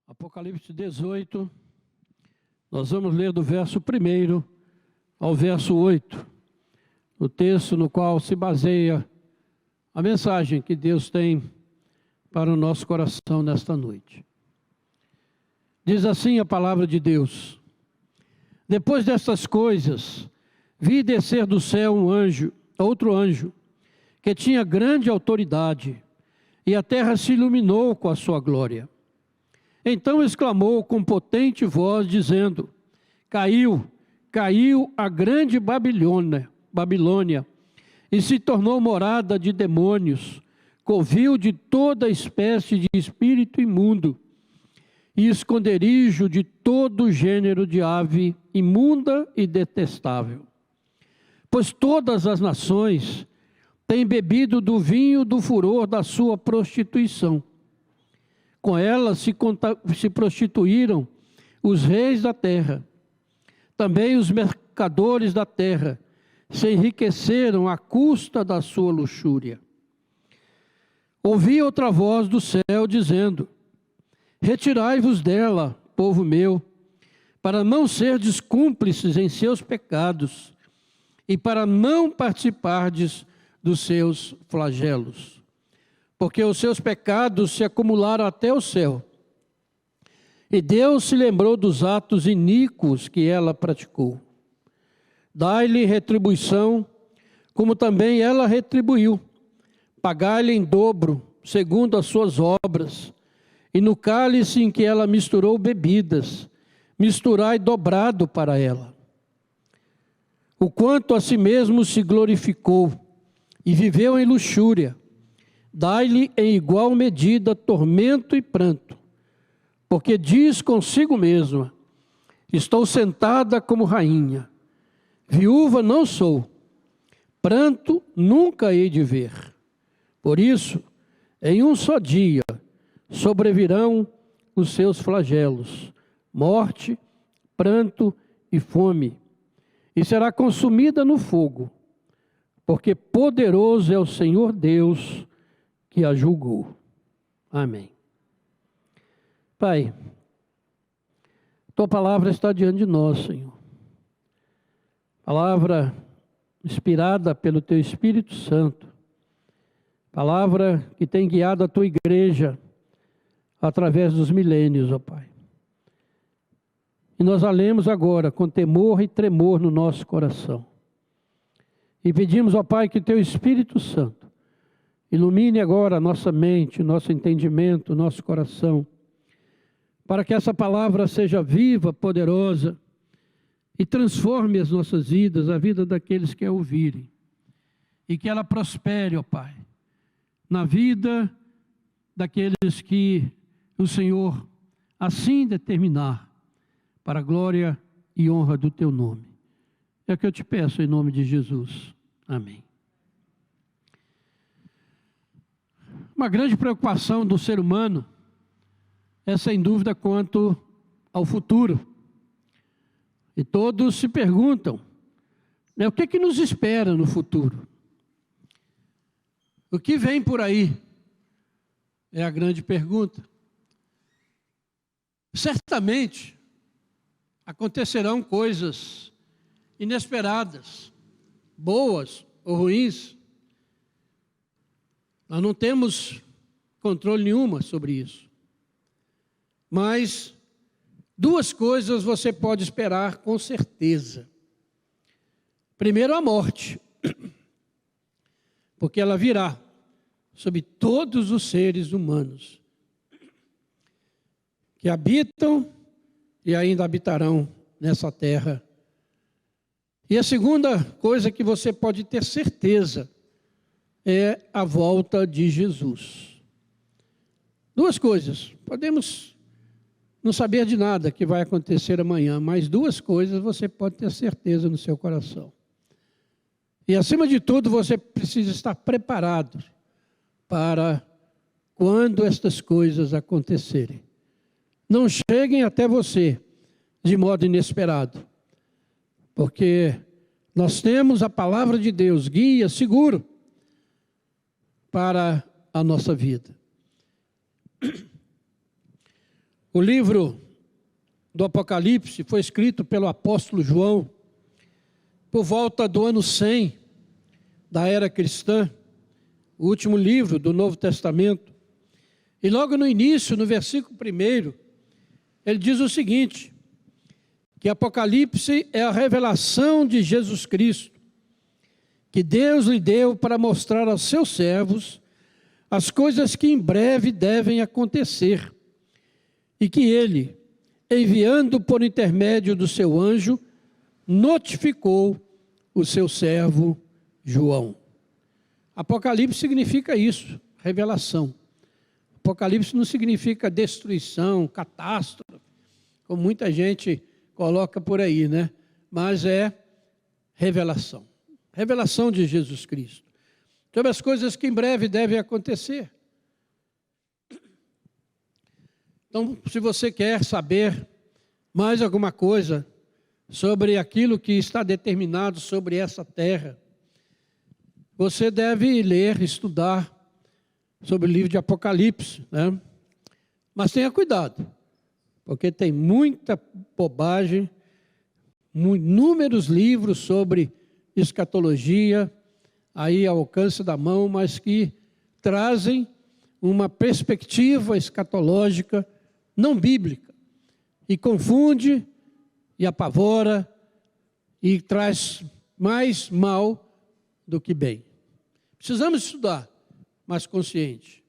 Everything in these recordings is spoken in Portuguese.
Apocalipse 18, nós vamos ler do verso 1 ao verso 8, o texto no qual se baseia a mensagem que Deus tem para o nosso coração nesta noite. Diz assim a palavra de Deus: depois destas coisas, vi descer do céu outro anjo, que tinha grande autoridade, e a terra se iluminou com a sua glória. Então exclamou com potente voz, dizendo: caiu a grande Babilônia, e se tornou morada de demônios, covil de toda espécie de espírito imundo, e esconderijo de todo gênero de ave imunda e detestável. Pois todas as nações têm bebido do vinho do furor da sua prostituição. Com ela se prostituíram os reis da terra. Também os mercadores da terra se enriqueceram à custa da sua luxúria. Ouvi outra voz do céu dizendo: retirai-vos dela, povo meu, para não serdes cúmplices em seus pecados e para não participardes dos seus flagelos. Porque os seus pecados se acumularam até o céu, e Deus se lembrou dos atos iníquos que ela praticou. Dai-lhe retribuição, como também ela retribuiu. Pagai-lhe em dobro, segundo as suas obras, e no cálice em que ela misturou bebidas, misturai dobrado para ela. O quanto a si mesmo se glorificou, e viveu em luxúria, dai-lhe em igual medida tormento e pranto, porque diz consigo mesma: estou sentada como rainha, viúva não sou, pranto nunca hei de ver. Por isso, em um só dia, sobrevirão os seus flagelos, morte, pranto e fome, e será consumida no fogo, porque poderoso é o Senhor Deus que a julgou. Amém. Pai, Tua palavra está diante de nós, Senhor. Palavra inspirada pelo Teu Espírito Santo. Palavra que tem guiado a Tua igreja através dos milênios, ó Pai. E nós a lemos agora com temor e tremor no nosso coração. E pedimos, ó Pai, que Teu Espírito Santo ilumine agora a nossa mente, o nosso entendimento, o nosso coração, para que essa palavra seja viva, poderosa e transforme as nossas vidas, a vida daqueles que a ouvirem. E que ela prospere, ó Pai, na vida daqueles que o Senhor assim determinar, para a glória e honra do Teu nome. É o que eu te peço em nome de Jesus. Amém. Uma grande preocupação do ser humano é, sem dúvida, quanto ao futuro. E todos se perguntam, né, o que nos espera no futuro? O que vem por aí? É a grande pergunta. Certamente acontecerão coisas inesperadas, boas ou ruins. Nós não temos controle nenhuma sobre isso. Mas duas coisas você pode esperar com certeza. Primeiro, a morte, porque ela virá sobre todos os seres humanos que habitam e ainda habitarão nessa terra. E a segunda coisa que você pode ter certeza é a volta de Jesus. Duas coisas. Podemos não saber de nada que vai acontecer amanhã, mas duas coisas você pode ter certeza no seu coração. E acima de tudo, você precisa estar preparado para quando estas coisas acontecerem. Não cheguem até você de modo inesperado, porque nós temos a palavra de Deus, guia seguro para a nossa vida. O livro do Apocalipse foi escrito pelo apóstolo João por volta do ano 100 da era cristã, o último livro do Novo Testamento. E logo no início, no versículo 1, ele diz o seguinte, que Apocalipse é a revelação de Jesus Cristo, que Deus lhe deu para mostrar aos seus servos as coisas que em breve devem acontecer, e que ele, enviando por intermédio do seu anjo, notificou o seu servo João. Apocalipse significa isso, revelação. Apocalipse não significa destruição, catástrofe, como muita gente coloca por aí, né? Mas é revelação. Revelação de Jesus Cristo. Sobre as coisas que em breve devem acontecer. Então, se você quer saber mais alguma coisa sobre aquilo que está determinado sobre essa terra, você deve ler, estudar sobre o livro de Apocalipse, né? Mas tenha cuidado, porque tem muita bobagem, inúmeros livros sobre escatologia, aí ao alcance da mão, mas que trazem uma perspectiva escatológica não bíblica, e confunde, e apavora, e traz mais mal do que bem. Precisamos estudar, mas consciente.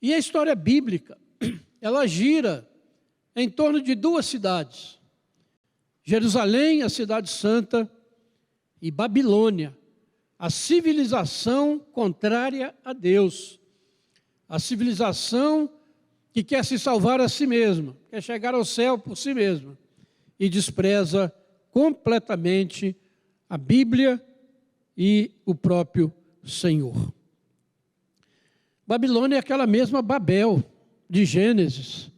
E a história bíblica, ela gira em torno de duas cidades. Jerusalém, a cidade santa, e Babilônia, a civilização contrária a Deus. A civilização que quer se salvar a si mesma, quer chegar ao céu por si mesma, e despreza completamente a Bíblia e o próprio Senhor. Babilônia é aquela mesma Babel de Gênesis,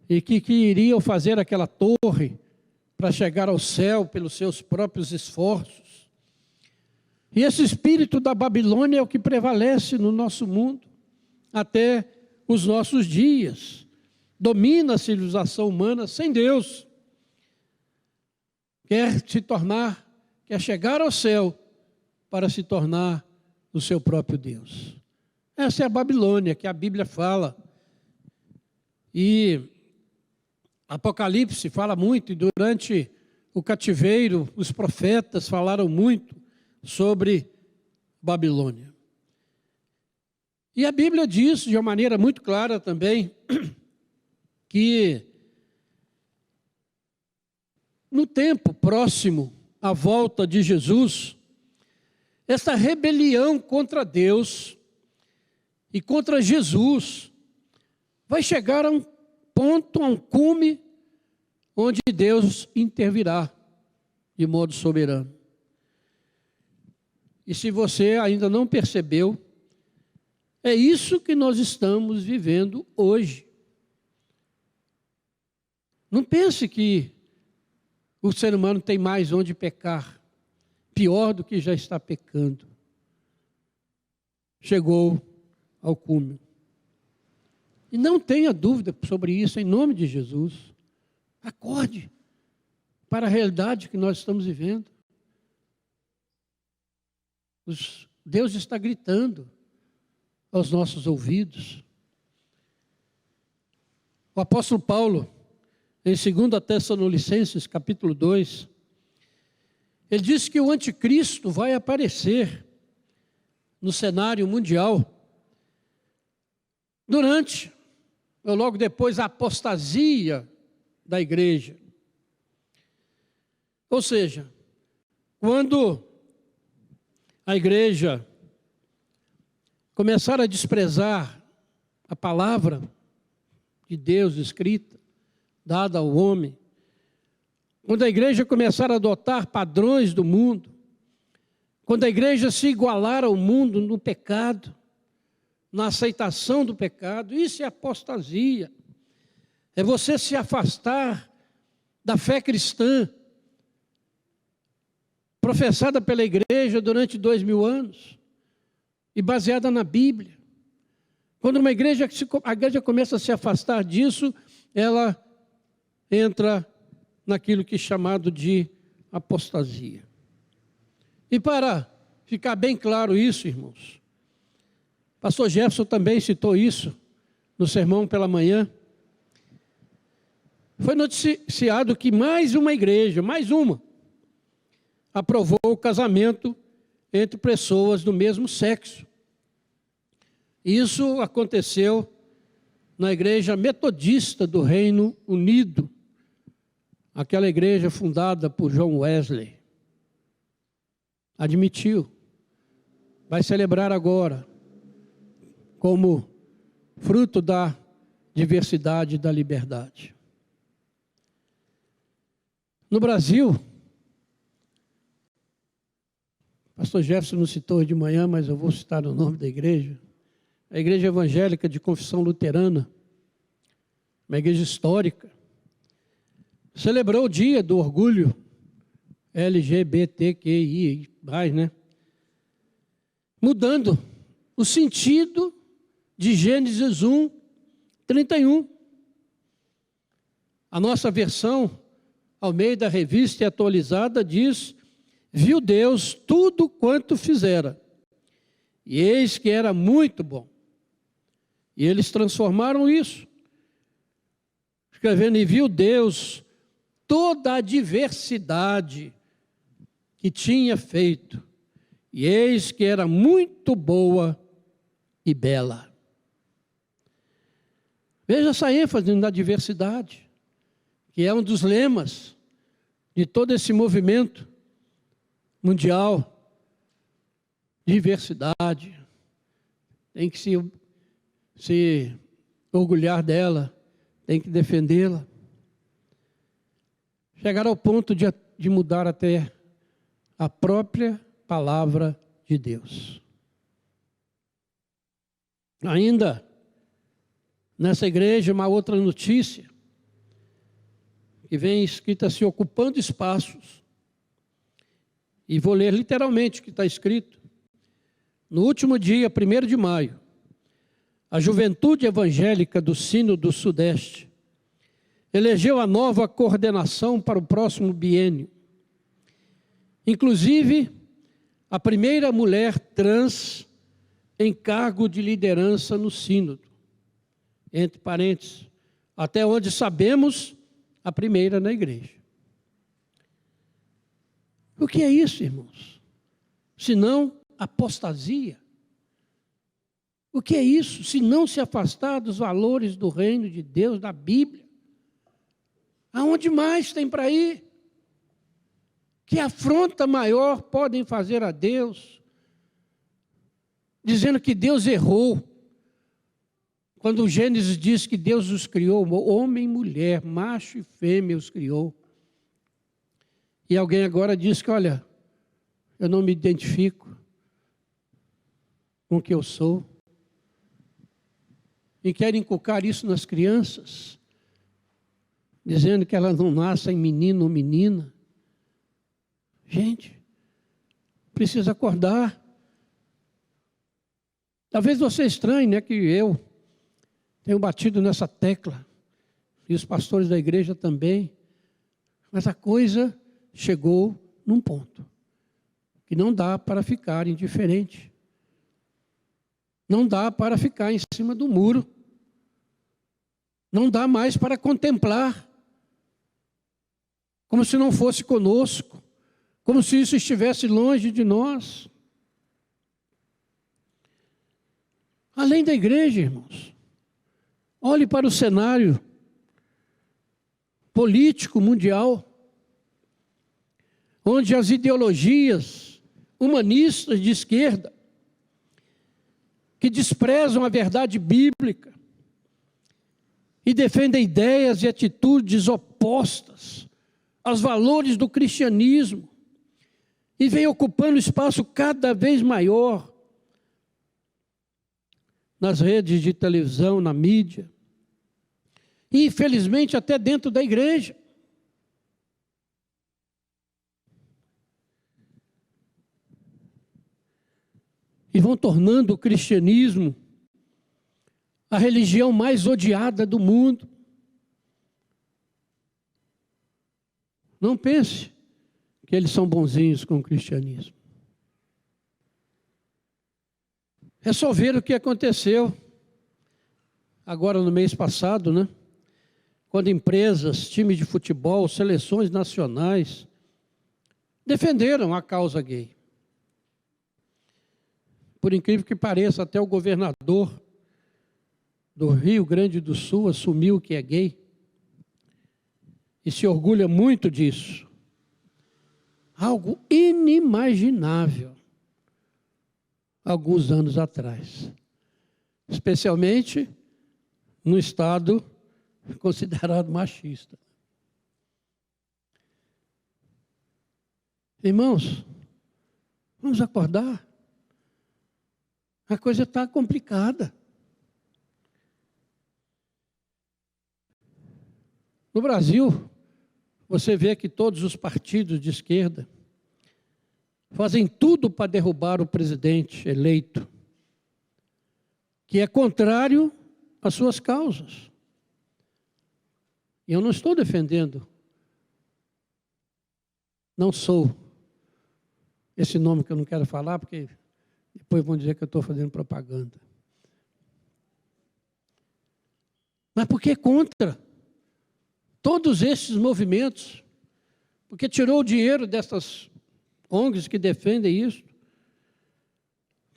e que iriam fazer aquela torre para chegar ao céu pelos seus próprios esforços. E esse espírito da Babilônia é o que prevalece no nosso mundo até os nossos dias. Domina a civilização humana sem Deus. Quer chegar ao céu para se tornar o seu próprio Deus. Essa é a Babilônia que a Bíblia fala. E Apocalipse fala muito, e durante o cativeiro, os profetas falaram muito sobre Babilônia. E a Bíblia diz, de uma maneira muito clara também, que no tempo próximo à volta de Jesus, essa rebelião contra Deus e contra Jesus vai chegar a um ponto, a um cume, onde Deus intervirá de modo soberano. E se você ainda não percebeu, é isso que nós estamos vivendo hoje. Não pense que o ser humano tem mais onde pecar, pior do que já está pecando. Chegou ao cume. E não tenha dúvida sobre isso, em nome de Jesus. Acorde para a realidade que nós estamos vivendo. Deus está gritando aos nossos ouvidos. O apóstolo Paulo, em 2 Tessalonicenses, capítulo 2, ele diz que o anticristo vai aparecer no cenário mundial durante, ou logo depois, a apostasia da igreja. Ou seja, quando a igreja começar a desprezar a palavra de Deus escrita, dada ao homem, quando a igreja começar a adotar padrões do mundo, quando a igreja se igualar ao mundo no pecado, na aceitação do pecado, isso é apostasia. É você se afastar da fé cristã, professada pela igreja durante 2000 anos, e baseada na Bíblia. Quando a igreja começa a se afastar disso, ela entra naquilo que é chamado de apostasia. E para ficar bem claro isso, irmãos, pastor Jefferson também citou isso no sermão pela manhã. Foi noticiado que mais uma igreja, aprovou o casamento entre pessoas do mesmo sexo. Isso aconteceu na igreja metodista do Reino Unido, aquela igreja fundada por John Wesley. Admitiu, vai celebrar agora, como fruto da diversidade e da liberdade. No Brasil, pastor Jefferson não citou de manhã, mas eu vou citar o nome da igreja. A igreja evangélica de confissão luterana, uma igreja histórica, celebrou o dia do orgulho LGBTQI+, né? Mudando o sentido de Gênesis 1, 31. A nossa versão, ao meio da revista e atualizada, diz: viu Deus tudo quanto fizera, e eis que era muito bom. E eles transformaram isso, escrevendo: e viu Deus toda a diversidade que tinha feito, e eis que era muito boa e bela. Veja essa ênfase na diversidade, que é um dos lemas de todo esse movimento mundial. Diversidade, tem que se orgulhar dela, tem que defendê-la. Chegar ao ponto de mudar até a própria palavra de Deus. Ainda nessa igreja, uma outra notícia, que vem escrita assim: ocupando espaços. E vou ler literalmente o que está escrito. No último dia, 1º de maio, a Juventude Evangélica do Sínodo Sudeste elegeu a nova coordenação para o próximo biênio. Inclusive, a primeira mulher trans em cargo de liderança no sínodo. Entre parênteses, até onde sabemos, a primeira na igreja. O que é isso, irmãos? Senão apostasia. O que é isso? Se não se afastar dos valores do reino de Deus, da Bíblia. Aonde mais tem para ir? Que afronta maior podem fazer a Deus, dizendo que Deus errou. Quando o Gênesis diz que Deus os criou, homem e mulher, macho e fêmea os criou. E alguém agora diz que, olha, eu não me identifico com o que eu sou. E quer inculcar isso nas crianças, dizendo que elas não nascem menino ou menina. Gente, precisa acordar. Talvez você estranhe, né, que eu tenho batido nessa tecla, e os pastores da igreja também, mas a coisa chegou num ponto que não dá para ficar indiferente. Não dá para ficar em cima do muro. Não dá mais para contemplar, como se não fosse conosco, como se isso estivesse longe de nós. Além da igreja, irmãos, olhe para o cenário político mundial, onde as ideologias humanistas de esquerda, que desprezam a verdade bíblica e defendem ideias e atitudes opostas aos valores do cristianismo, e vem ocupando espaço cada vez maior nas redes de televisão, na mídia, e infelizmente até dentro da igreja. E vão tornando o cristianismo a religião mais odiada do mundo. Não pense que eles são bonzinhos com o cristianismo. É só ver o que aconteceu agora no mês passado, né? Quando empresas, times de futebol, seleções nacionais defenderam a causa gay. Por incrível que pareça, até o governador do Rio Grande do Sul assumiu que é gay e se orgulha muito disso. Algo inimaginável alguns anos atrás, especialmente no estado considerado machista. Irmãos, vamos acordar. A coisa está complicada. No Brasil, você vê que todos os partidos de esquerda fazem tudo para derrubar o presidente eleito, que é contrário às suas causas. E eu não estou defendendo, não sou esse nome que eu não quero falar, porque depois vão dizer que eu estou fazendo propaganda. Mas por que contra todos esses movimentos? Porque tirou o dinheiro dessas ONGs que defendem isso,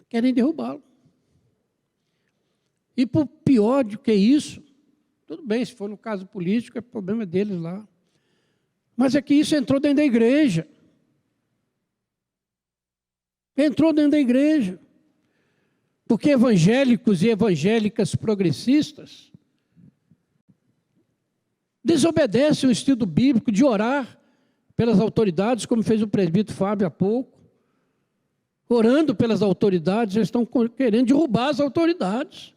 querem derrubá-lo. E por pior do que isso, tudo bem, se for no caso político, é problema deles lá. Mas é que isso entrou dentro da igreja. Entrou dentro da igreja. Porque evangélicos e evangélicas progressistas desobedecem o estilo bíblico de orar pelas autoridades, como fez o presbítero Fábio há pouco. Orando pelas autoridades, eles estão querendo derrubar as autoridades.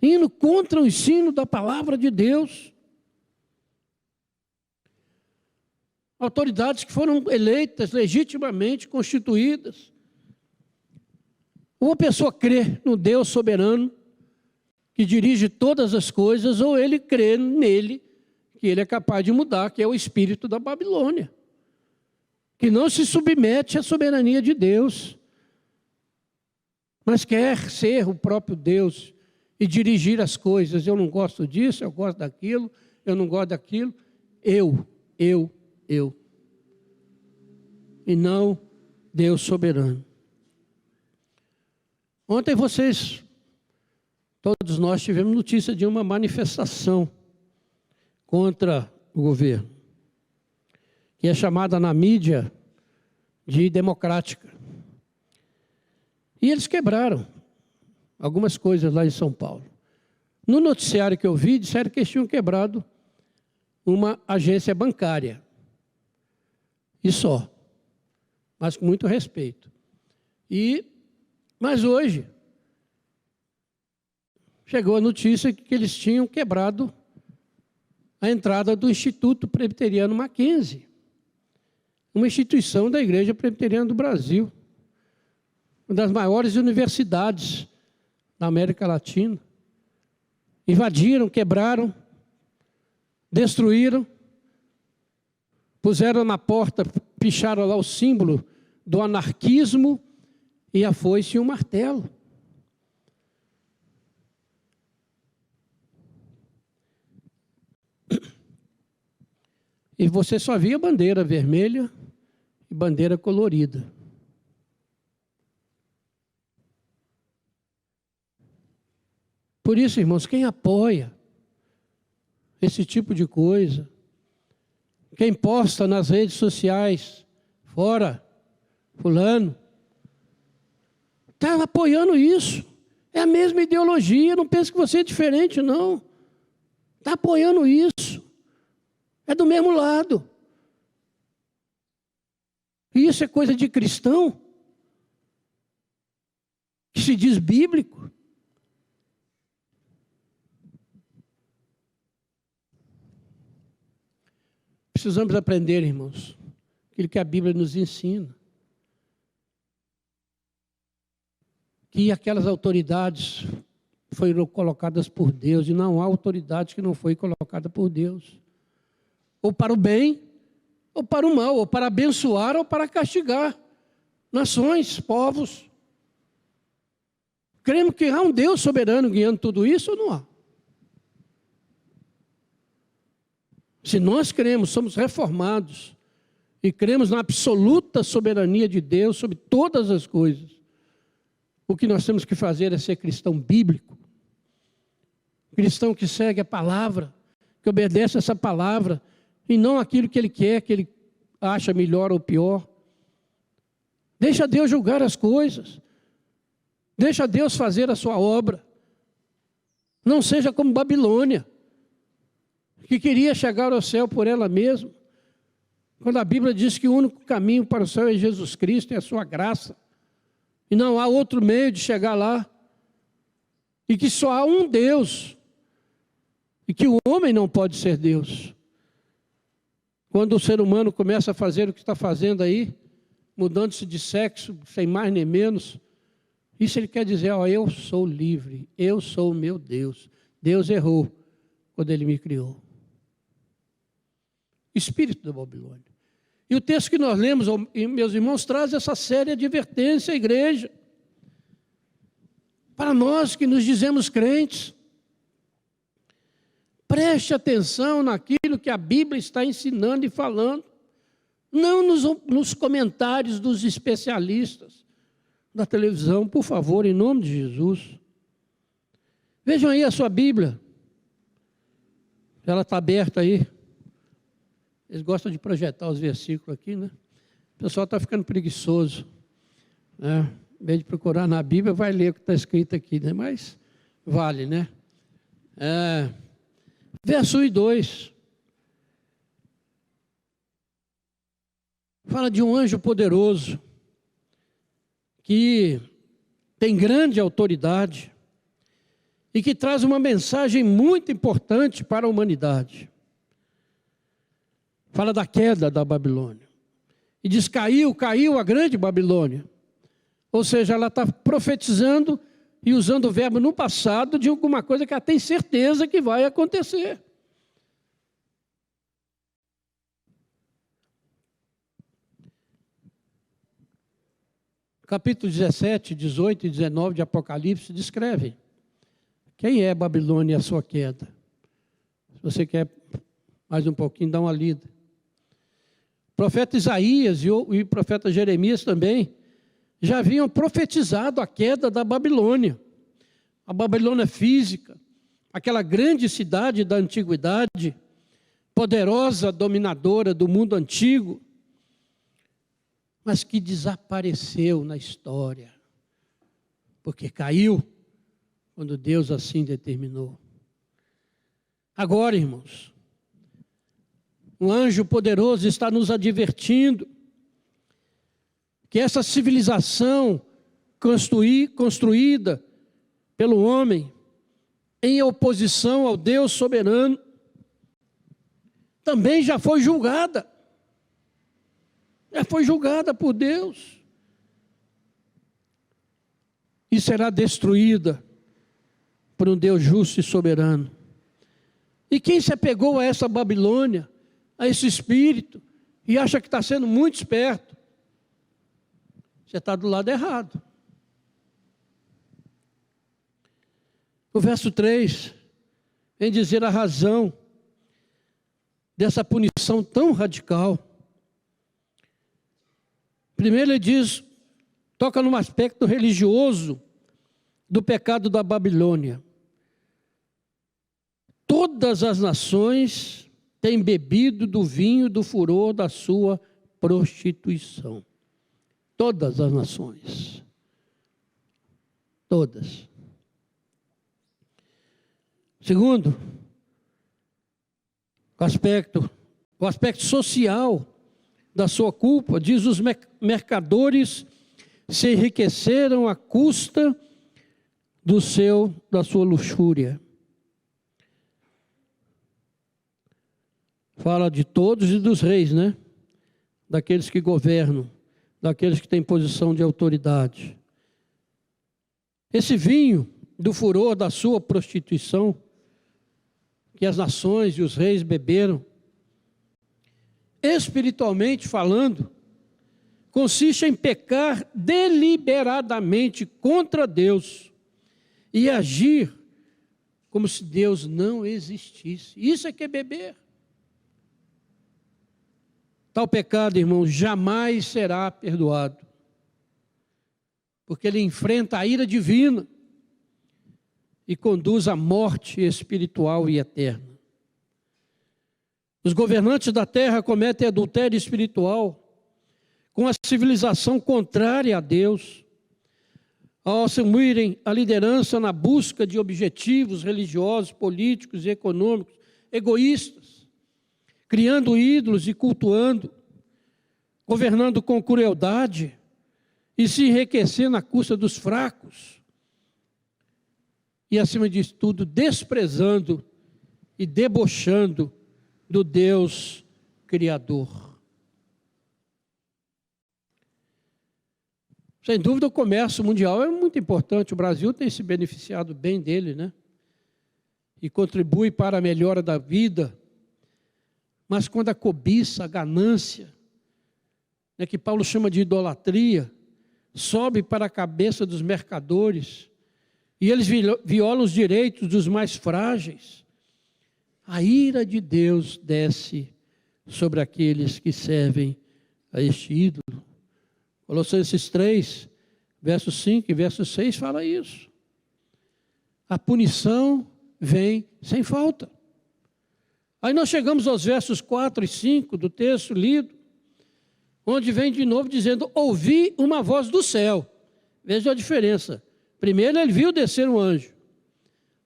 Indo contra o ensino da palavra de Deus. Autoridades que foram eleitas, legitimamente constituídas. Uma pessoa crê no Deus soberano, que dirige todas as coisas, ou ele crê nele, que ele é capaz de mudar, que é o espírito da Babilônia, que não se submete à soberania de Deus, mas quer ser o próprio Deus e dirigir as coisas. Eu não gosto disso, eu gosto daquilo, eu não gosto daquilo. Eu. E não Deus soberano. Ontem todos nós tivemos notícia de uma manifestação contra o governo, que é chamada na mídia de democrática. E eles quebraram algumas coisas lá em São Paulo. No noticiário que eu vi, disseram que eles tinham quebrado uma agência bancária. E só. Mas com muito respeito. Mas hoje, chegou a notícia que eles tinham quebrado a entrada do Instituto Presbiteriano Mackenzie, uma instituição da Igreja Presbiteriana do Brasil, uma das maiores universidades da América Latina. Invadiram, quebraram, destruíram, puseram na porta, picharam lá o símbolo do anarquismo e a foice e o martelo. E você só via bandeira vermelha e bandeira colorida. Por isso, irmãos, quem apoia esse tipo de coisa, quem posta nas redes sociais, fora fulano, está apoiando isso. É a mesma ideologia, não pense que você é diferente, não. Está apoiando isso. É do mesmo lado. E isso é coisa de cristão, que se diz bíblico. Precisamos aprender, irmãos, aquilo que a Bíblia nos ensina. que aquelas autoridades foram colocadas por Deus, e não há autoridade que não foi colocada por Deus, ou para o bem, ou para o mal, ou para abençoar, ou para castigar nações, povos. Cremos que há um Deus soberano guiando tudo isso ou não há? Se nós cremos, somos reformados, e cremos na absoluta soberania de Deus sobre todas as coisas, o que nós temos que fazer é ser cristão bíblico, cristão que segue a palavra, que obedece essa palavra, e não aquilo que ele quer, que ele acha melhor ou pior. Deixa Deus julgar as coisas, deixa Deus fazer a sua obra. Não seja como Babilônia, que queria chegar ao céu por ela mesma, quando a Bíblia diz que o único caminho para o céu é Jesus Cristo, é a sua graça, e não há outro meio de chegar lá, e que só há um Deus, e que o homem não pode ser Deus. Quando o ser humano começa a fazer o que está fazendo aí, mudando-se de sexo, sem mais nem menos, isso ele quer dizer, ó, eu sou livre, eu sou o meu Deus. Deus errou quando ele me criou. Espírito da Babilônia. E o texto que nós lemos, meus irmãos, traz essa séria advertência à igreja. Para nós que nos dizemos crentes, preste atenção naquilo que a Bíblia está ensinando e falando. Não nos comentários dos especialistas da televisão, por favor, em nome de Jesus. Vejam aí a sua Bíblia. Ela está aberta aí. Eles gostam de projetar os versículos aqui, né? O pessoal está ficando preguiçoso, né? Em vez de procurar na Bíblia, vai ler o que está escrito aqui, né? Mas vale, né? Verso 1 e 2. Fala de um anjo poderoso, que tem grande autoridade e que traz uma mensagem muito importante para a humanidade. Fala da queda da Babilônia. E diz, caiu a grande Babilônia. Ou seja, ela está profetizando e usando o verbo no passado de alguma coisa que ela tem certeza que vai acontecer. Capítulo 17, 18 e 19 de Apocalipse descreve quem é Babilônia e a sua queda. Se você quer mais um pouquinho, dá uma lida. O profeta Isaías e o profeta Jeremias também já haviam profetizado a queda da Babilônia. A Babilônia física, aquela grande cidade da antiguidade, poderosa, dominadora do mundo antigo, mas que desapareceu na história, porque caiu quando Deus assim determinou. Agora, irmãos, um anjo poderoso está nos advertindo que essa civilização construída pelo homem, em oposição ao Deus soberano, também já foi julgada. Já foi julgada por Deus. E será destruída por um Deus justo e soberano. E quem se apegou a essa Babilônia, a esse espírito, e acha que está sendo muito esperto, você está do lado errado. O verso 3 vem dizer a razão dessa punição tão radical. Primeiro ele diz, toca num aspecto religioso do pecado da Babilônia. Todas as nações têm bebido do vinho do furor da sua prostituição. Todas as nações. Todas. Segundo, o aspecto social da sua culpa, diz, os mercadores se enriqueceram à custa da sua luxúria. Fala de todos e dos reis, né? Daqueles que governam, daqueles que têm posição de autoridade. Esse vinho do furor da sua prostituição, que as nações e os reis beberam, espiritualmente falando, consiste em pecar deliberadamente contra Deus e agir como se Deus não existisse. Isso é que é beber. Tal pecado, irmão, jamais será perdoado, porque ele enfrenta a ira divina e conduz à morte espiritual e eterna. Os governantes da terra cometem adultério espiritual com a civilização contrária a Deus, ao assumirem a liderança na busca de objetivos religiosos, políticos e econômicos egoístas, criando ídolos e cultuando, governando com crueldade e se enriquecendo à custa dos fracos. E, acima disso tudo, desprezando e debochando do Deus Criador. Sem dúvida, o comércio mundial é muito importante. O Brasil tem se beneficiado bem dele, né? E contribui para a melhora da vida. Mas quando a cobiça, a ganância, né, que Paulo chama de idolatria, sobe para a cabeça dos mercadores, e eles violam os direitos dos mais frágeis, a ira de Deus desce sobre aqueles que servem a este ídolo. Colossenses 3, verso 5 e verso 6 fala isso. A punição vem sem falta. Aí nós chegamos aos versos 4 e 5 do texto lido, onde vem de novo dizendo, ouvi uma voz do céu. Veja a diferença. Primeiro ele viu descer um anjo.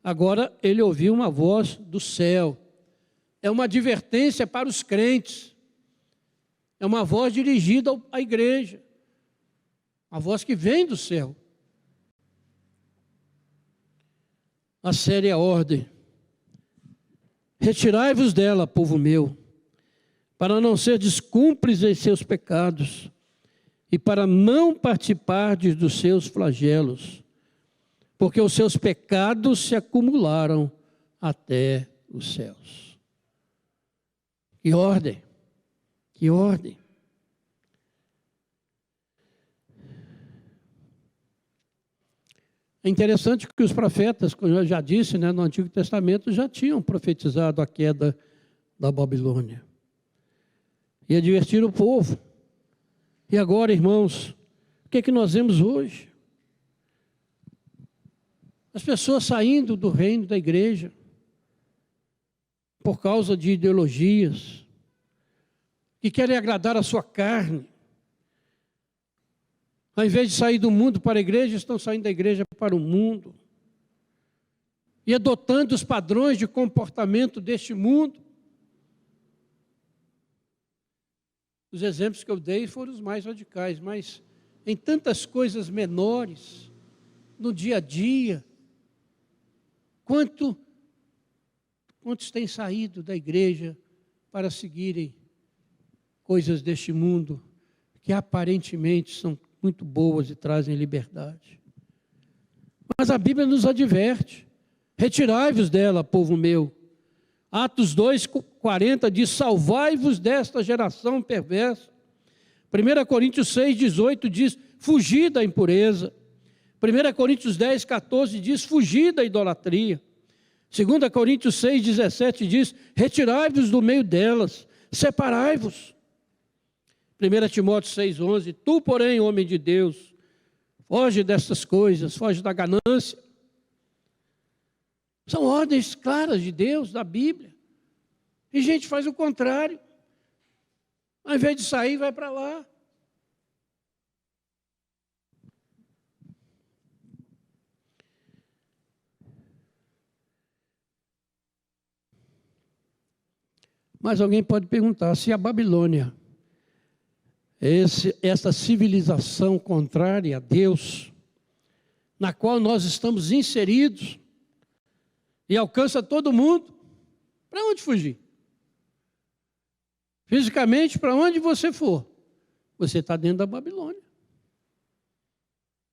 Agora ele ouviu uma voz do céu. É uma advertência para os crentes. É uma voz dirigida à igreja. A voz que vem do céu. A séria ordem. Retirai-vos dela, povo meu, para não serdes cúmplices em seus pecados e para não participardes dos seus flagelos, porque os seus pecados se acumularam até os céus. Que ordem, que ordem. É interessante que os profetas, como eu já disse, né, no Antigo Testamento, já tinham profetizado a queda da Babilônia. E advertiram o povo. E agora, irmãos, o que é que nós vemos hoje? As pessoas saindo do reino da igreja por causa de ideologias que querem agradar a sua carne. Ao invés de sair do mundo para a igreja, estão saindo da igreja para o mundo. E adotando os padrões de comportamento deste mundo. Os exemplos que eu dei foram os mais radicais, mas em tantas coisas menores, no dia a dia, quantos têm saído da igreja para seguirem coisas deste mundo, que aparentemente são muito boas e trazem liberdade. Mas a Bíblia nos adverte, retirai-vos dela, povo meu. Atos 2:40 diz, salvai-vos desta geração perversa. 1 Coríntios 6:18 diz, fugi da impureza. 1 Coríntios 10:14 diz, fugi da idolatria. 2 Coríntios 6:17 diz, retirai-vos do meio delas, separai-vos. 1 Timóteo 6:11, tu, porém, homem de Deus, foge destas coisas, foge da ganância. São ordens claras de Deus, da Bíblia. E gente faz o contrário. Ao invés de sair, vai para lá. Mas alguém pode perguntar se a Babilônia, essa civilização contrária a Deus, na qual nós estamos inseridos, e alcança todo mundo, para onde fugir? Fisicamente, para onde você for, você está dentro da Babilônia.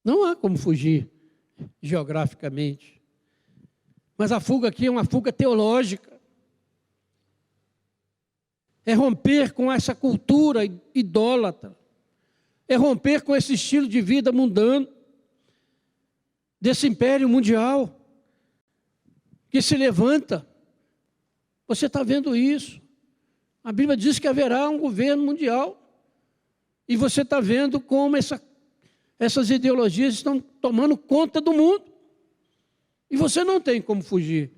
Não há como fugir geograficamente. Mas a fuga aqui é uma fuga teológica. É romper com essa cultura idólatra. É romper com esse estilo de vida mundano, desse império mundial que se levanta. Você está vendo isso. A Bíblia diz que haverá um governo mundial. E você está vendo como essas ideologias estão tomando conta do mundo. E você não tem como fugir,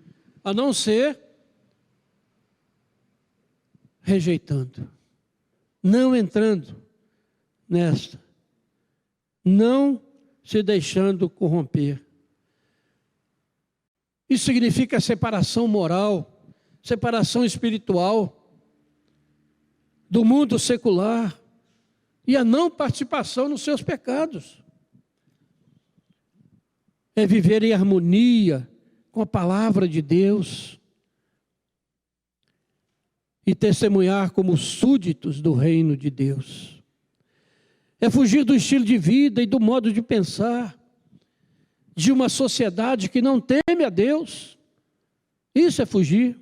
a não ser rejeitando, não entrando nesta, não se deixando corromper. Isso significa separação moral, separação espiritual do mundo secular e a não participação nos seus pecados. É viver em harmonia com a palavra de Deus e testemunhar como súditos do reino de Deus. É fugir do estilo de vida e do modo de pensar de uma sociedade que não teme a Deus. Isso é fugir.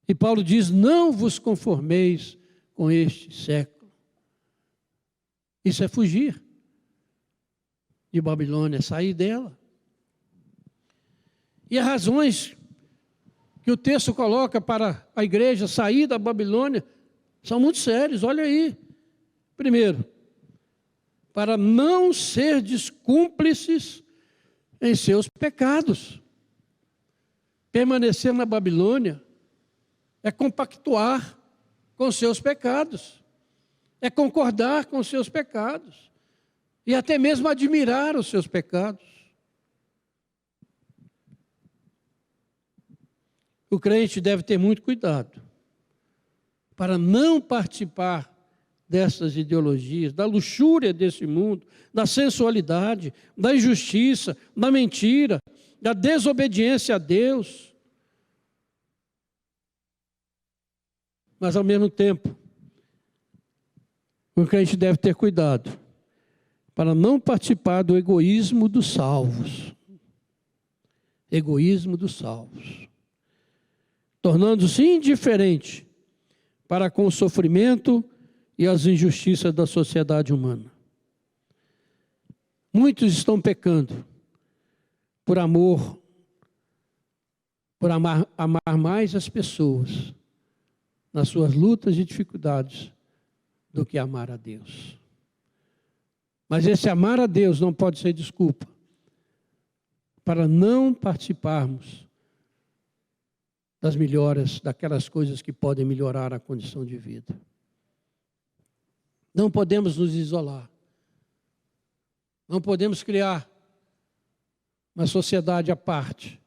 E Paulo diz: não vos conformeis com este século. Isso é fugir de Babilônia, sair dela. E as razões que o texto coloca para a igreja sair da Babilônia são muito sérias, olha aí. Primeiro, para não ser cúmplices em seus pecados. Permanecer na Babilônia é compactuar com seus pecados, é concordar com seus pecados, e até mesmo admirar os seus pecados. O crente deve ter muito cuidado para não participar dessas ideologias, da luxúria desse mundo, da sensualidade, da injustiça, da mentira, da desobediência a Deus. Mas, ao mesmo tempo, o crente deve ter cuidado para não participar do egoísmo dos salvos. Egoísmo dos salvos. Tornando-se indiferente para com o sofrimento e as injustiças da sociedade humana. Muitos estão pecando por amor, por amar mais as pessoas nas suas lutas e dificuldades do que amar a Deus. Mas esse amar a Deus não pode ser desculpa para não participarmos das melhoras, daquelas coisas que podem melhorar a condição de vida. Não podemos nos isolar. Não podemos criar uma sociedade à parte.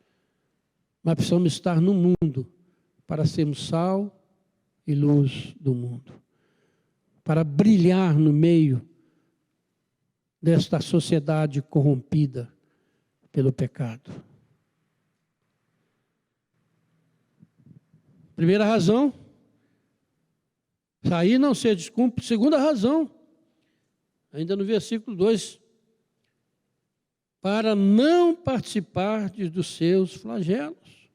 Mas precisamos estar no mundo para sermos sal e luz do mundo. Para brilhar no meio desta sociedade corrompida pelo pecado. Primeira razão, sair não ser descúmplice. Segunda razão, ainda no versículo 2, para não participar dos seus flagelos.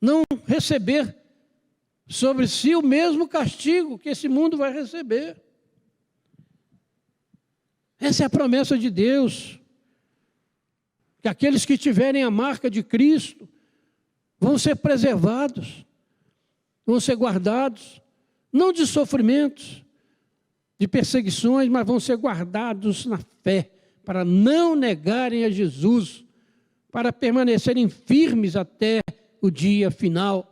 Não receber sobre si o mesmo castigo que esse mundo vai receber. Essa é a promessa de Deus, que aqueles que tiverem a marca de Cristo vão ser preservados, vão ser guardados, não de sofrimentos, de perseguições, mas vão ser guardados na fé, para não negarem a Jesus, para permanecerem firmes até o dia final,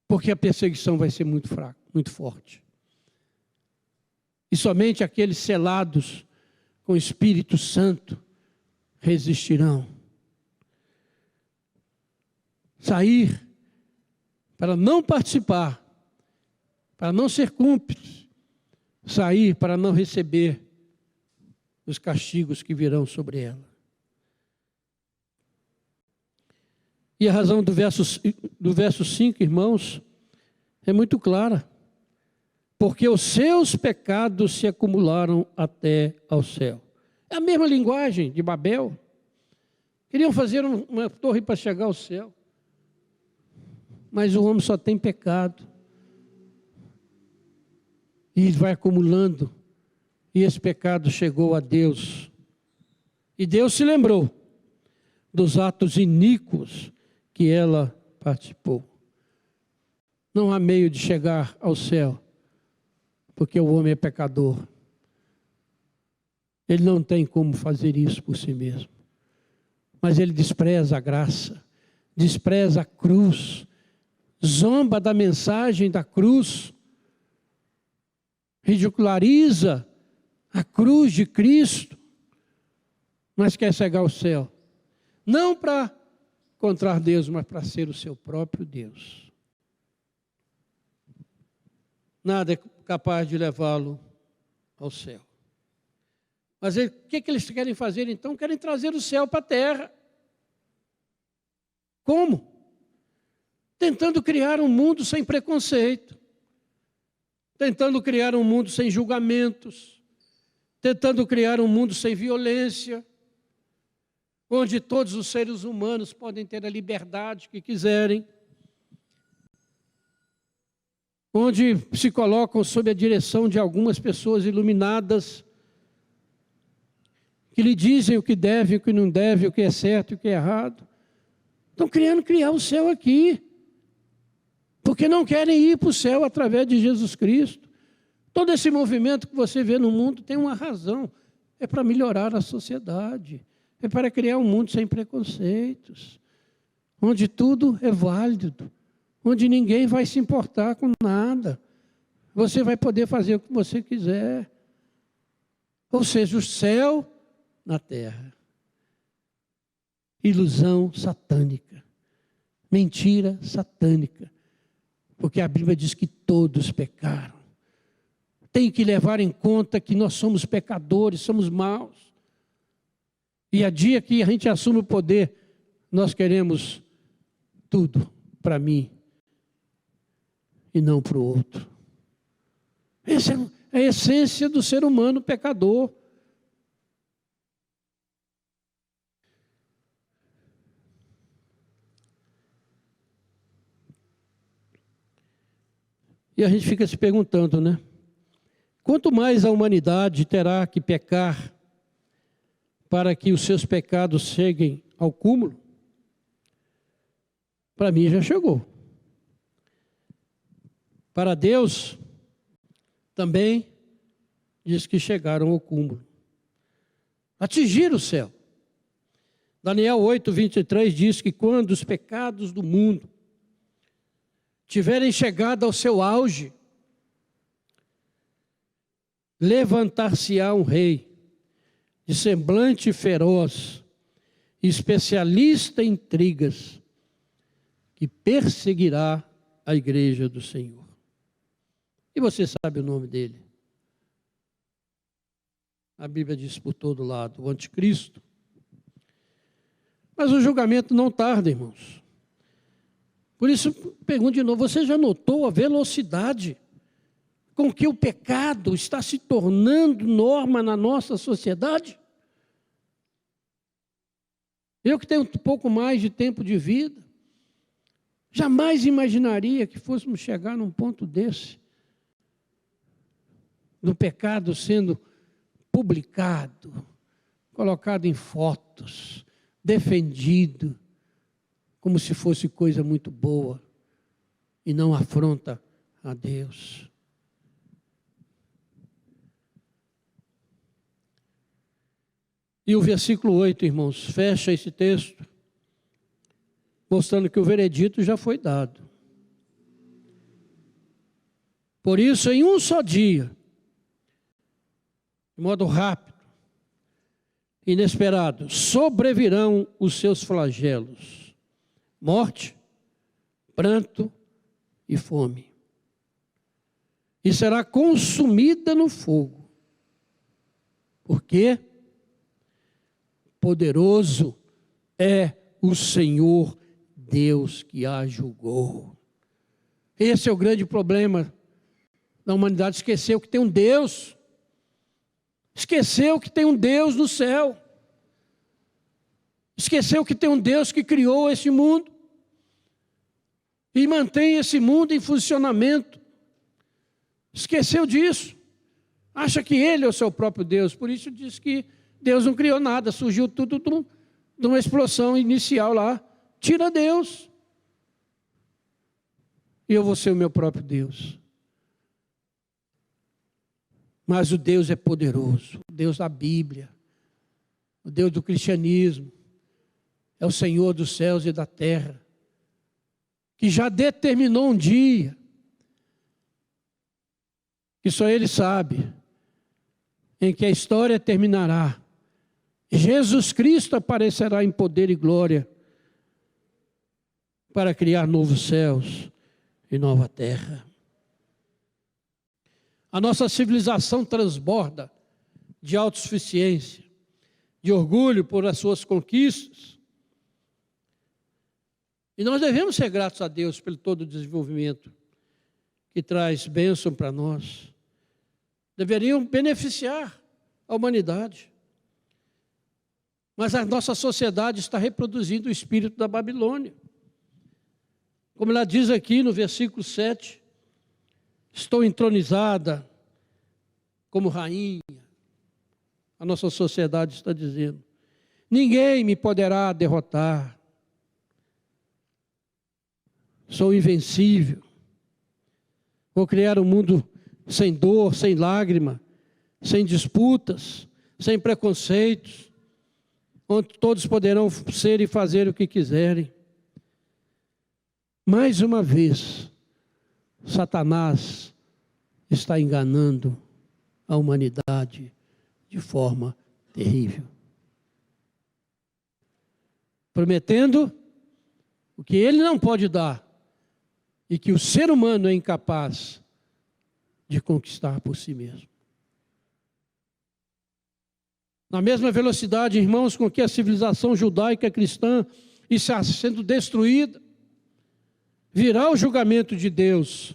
porque a perseguição vai ser muito fraca, muito forte. E somente aqueles selados com o Espírito Santo resistirão. Sair para não participar, para não ser cúmplice, sair para não receber os castigos que virão sobre ela. E a razão do verso 5, irmãos, é muito clara. Porque os seus pecados se acumularam até ao céu. É a mesma linguagem de Babel. Queriam fazer uma torre para chegar ao céu. Mas o homem só tem pecado. E vai acumulando. E esse pecado chegou a Deus. E Deus se lembrou dos atos iníquos que ela participou. Não há meio de chegar ao céu, porque o homem é pecador. Ele não tem como fazer isso por si mesmo. Mas ele despreza a graça, despreza a cruz, zomba da mensagem da cruz, ridiculariza a cruz de Cristo, mas quer chegar ao céu. Não para encontrar Deus, mas para ser o seu próprio Deus. Nada é capaz de levá-lo ao céu. Mas o que eles querem fazer então? Querem trazer o céu para a terra. Como? Tentando criar um mundo sem preconceito. Tentando criar um mundo sem julgamentos. Tentando criar um mundo sem violência. Onde todos os seres humanos podem ter a liberdade que quiserem. Onde se colocam sob a direção de algumas pessoas iluminadas, que lhe dizem o que deve, o que não deve, o que é certo e o que é errado. Estão querendo criar o céu aqui, porque não querem ir para o céu através de Jesus Cristo. Todo esse movimento que você vê no mundo tem uma razão, é para melhorar a sociedade, é para criar um mundo sem preconceitos, onde tudo é válido, onde ninguém vai se importar com nada. Você vai poder fazer o que você quiser. Ou seja, o céu na terra. Ilusão satânica. Mentira satânica. Porque a Bíblia diz que todos pecaram. Tem que levar em conta que nós somos pecadores, somos maus. E a dia que a gente assume o poder, nós queremos tudo para mim e não para o outro. Essa é a essência do ser humano pecador. E a gente fica se perguntando, né? Quanto mais a humanidade terá que pecar para que os seus pecados cheguem ao cúmulo? Para mim já chegou. Para Deus, também diz que chegaram ao cúmulo. Atingiram o céu. Daniel 8:23 diz que quando os pecados do mundo tiverem chegado ao seu auge, levantar-se-á um rei de semblante feroz, especialista em intrigas, que perseguirá a igreja do Senhor. E você sabe o nome dele? A Bíblia diz por todo lado, o anticristo. Mas o julgamento não tarda, irmãos. Por isso, pergunto de novo, você já notou a velocidade com que o pecado está se tornando norma na nossa sociedade? Eu que tenho um pouco mais de tempo de vida, jamais imaginaria que fôssemos chegar num ponto desse, do pecado sendo publicado, colocado em fotos, defendido, como se fosse coisa muito boa, e não afronta a Deus. E o versículo 8, irmãos, fecha esse texto, mostrando que o veredito já foi dado. Por isso, em um só dia, de modo rápido, inesperado, sobrevirão os seus flagelos: morte, pranto e fome. E será consumida no fogo. Por quê? Poderoso é o Senhor Deus que a julgou. Esse é o grande problema da humanidade. Esqueceu que tem um Deus. Esqueceu que tem um Deus no céu. Esqueceu que tem um Deus que criou esse mundo e mantém esse mundo em funcionamento. Esqueceu disso. Acha que ele é o seu próprio Deus. Por isso diz que Deus não criou nada. Surgiu tudo de uma explosão inicial lá. Tira Deus. E eu vou ser o meu próprio Deus. Mas o Deus é poderoso. O Deus da Bíblia. O Deus do cristianismo. É o Senhor dos céus e da terra. Que já determinou um dia. Que só Ele sabe. Em que a história terminará. Jesus Cristo aparecerá em poder e glória. Para criar novos céus e nova terra. A nossa civilização transborda de autossuficiência, de orgulho por as suas conquistas. E nós devemos ser gratos a Deus pelo todo o desenvolvimento que traz bênção para nós. Deveriam beneficiar a humanidade. Mas a nossa sociedade está reproduzindo o espírito da Babilônia. Como ela diz aqui no versículo 7, estou entronizada como rainha. A nossa sociedade está dizendo, ninguém me poderá derrotar. Sou invencível. Vou criar um mundo sem dor, sem lágrima, sem disputas, sem preconceitos, onde todos poderão ser e fazer o que quiserem. Mais uma vez, Satanás está enganando a humanidade de forma terrível. Prometendo o que ele não pode dar e que o ser humano é incapaz de conquistar por si mesmo. Na mesma velocidade, irmãos, com que a civilização judaica cristã está sendo destruída, virá o julgamento de Deus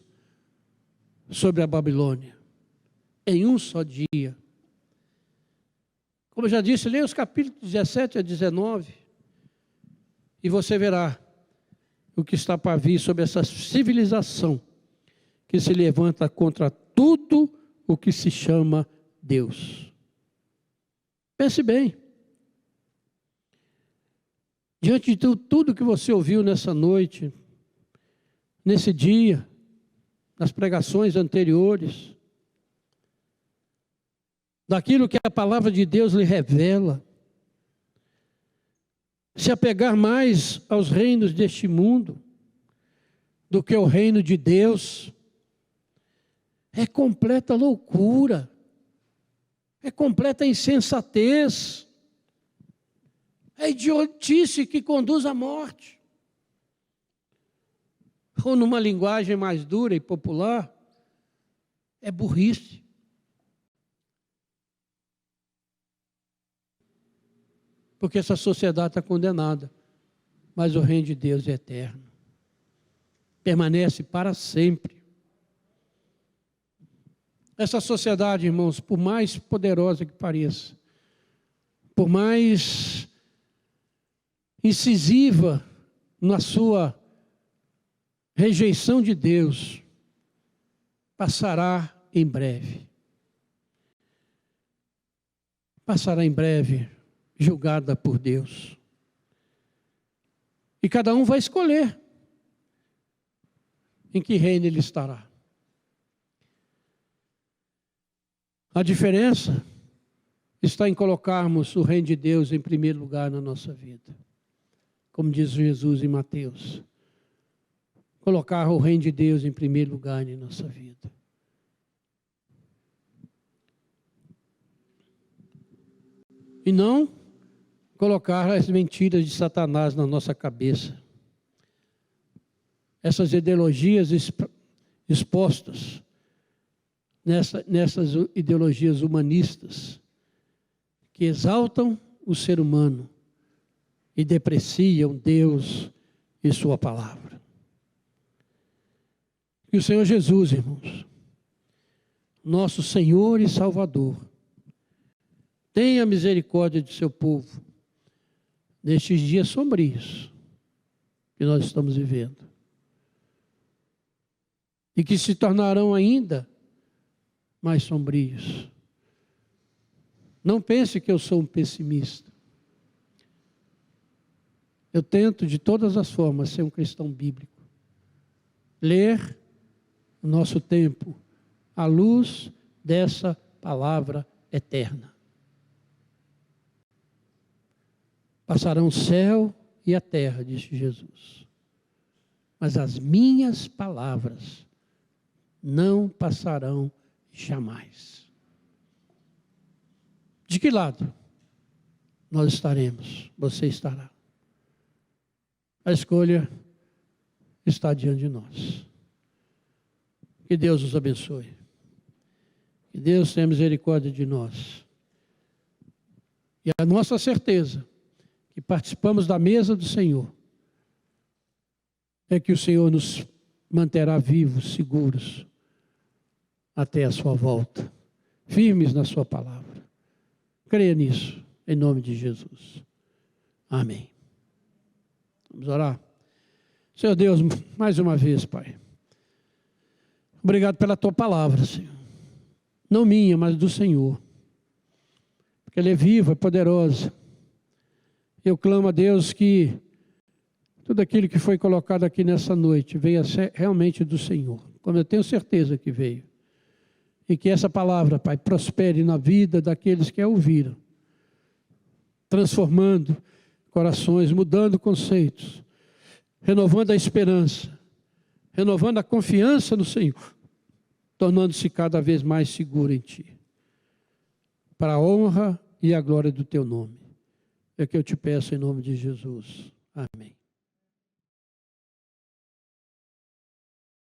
sobre a Babilônia, em um só dia. Como eu já disse, leia os capítulos 17 a 19, e você verá o que está para vir sobre essa civilização que se levanta contra tudo o que se chama Deus. Pense bem. Diante de tudo que você ouviu nessa noite, nesse dia, nas pregações anteriores, daquilo que a palavra de Deus lhe revela, se apegar mais aos reinos deste mundo do que ao reino de Deus, é completa loucura, é completa insensatez, é idiotice que conduz à morte. Ou numa linguagem mais dura e popular, é burrice. Porque essa sociedade está condenada, mas o reino de Deus é eterno. Permanece para sempre. Essa sociedade, irmãos, por mais poderosa que pareça, por mais incisiva na sua rejeição de Deus, passará em breve. Passará em breve, julgada por Deus. E cada um vai escolher em que reino ele estará. A diferença está em colocarmos o reino de Deus em primeiro lugar na nossa vida. Como diz Jesus em Mateus. Colocar o reino de Deus em primeiro lugar em nossa vida. E não colocar as mentiras de Satanás na nossa cabeça. Essas ideologias expostas, nessas ideologias humanistas, que exaltam o ser humano e depreciam Deus e sua palavra. Que o Senhor Jesus, irmãos, nosso Senhor e Salvador, Tenha misericórdia de seu povo nestes dias sombrios que nós estamos vivendo. E que se tornarão ainda mais sombrios. Não pense que eu sou um pessimista. Eu tento de todas as formas ser um cristão bíblico. Ler o nosso tempo à luz dessa palavra eterna. Passarão o céu e a terra, disse Jesus. Mas as minhas palavras não passarão jamais. De que lado nós estaremos? Você estará. A escolha está diante de nós. Que Deus nos abençoe. Que Deus tenha misericórdia de nós. E a nossa certeza que participamos da mesa do Senhor é que o Senhor nos manterá vivos, seguros, até a sua volta, firmes na sua palavra. Creia nisso, em nome de Jesus. Amém. Vamos orar. Senhor Deus, mais uma vez, Pai. Obrigado pela tua palavra, Senhor. Não minha, mas do Senhor. Porque ela é viva, é poderosa. Eu clamo a Deus que tudo aquilo que foi colocado aqui nessa noite venha ser realmente do Senhor, como eu tenho certeza que veio. E que essa palavra, Pai, prospere na vida daqueles que a ouviram, transformando corações, mudando conceitos, renovando a esperança, renovando a confiança no Senhor, tornando-se cada vez mais seguro em Ti, para a honra e a glória do Teu nome. É que eu te peço em nome de Jesus. Amém.